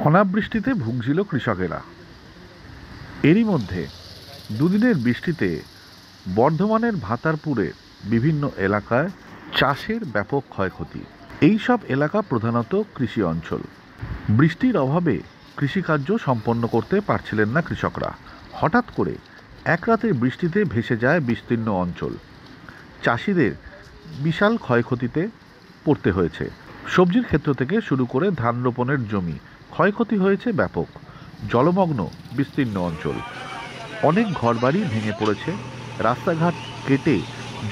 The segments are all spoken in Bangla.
অনাবৃষ্টিতে ভুগছিল কৃষকেরা। এরই মধ্যে দুদিনের বৃষ্টিতে বর্ধমানের ভাতারপুরের বিভিন্ন এলাকায় চাষের ব্যাপক ক্ষয়ক্ষতি। এই সব এলাকা প্রধানত কৃষি অঞ্চল। বৃষ্টির অভাবে কৃষিকার্য সম্পন্ন করতে পারছিলেন না কৃষকরা। হঠাৎ করে এক রাতের বৃষ্টিতে ভেসে যায় বিস্তীর্ণ অঞ্চল। চাষিদের বিশাল ক্ষয়ক্ষতিতে পড়তে হয়েছে। সবজির ক্ষেত্র থেকে শুরু করে ধান রোপণের জমি ক্ষয়ক্ষতি হয়েছে ব্যাপক। জলমগ্ন বিস্তীর্ণ অঞ্চল। অনেক ঘরবাড়ি ভেঙে পড়েছে। রাস্তাঘাট কেটে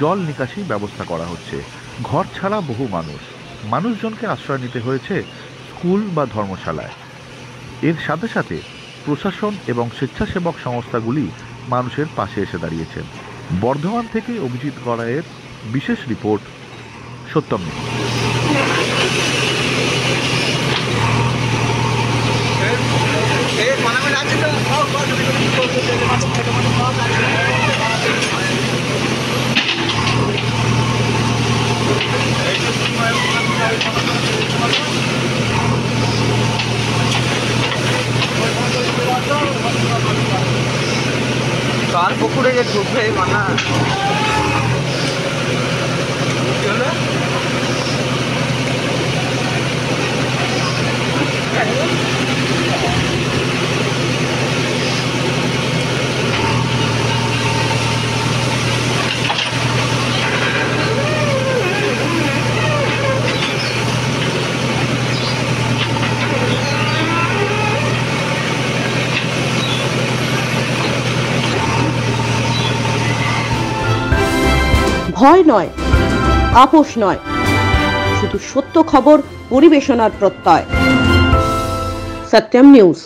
জল নিকাশি ব্যবস্থা করা হচ্ছে। ঘর ছাড়া বহু মানুষজনকে আশ্রয় নিতে হয়েছে স্কুল বা ধর্মশালায়। এর সাথে সাথে প্রশাসন এবং স্বেচ্ছাসেবক সংস্থাগুলি মানুষের পাশে এসে দাঁড়িয়েছেন। বর্ধমান থেকে অভিজিৎ গড়াইয়ের বিশেষ রিপোর্ট, সত্যম নিউজ। কার পুকুরে যে ঢুকবে মানা ভয় নয়, আপোষ নয়, শুধু সত্য খবর পরিবেশনার প্রত্যয়। সত্যম নিউজ।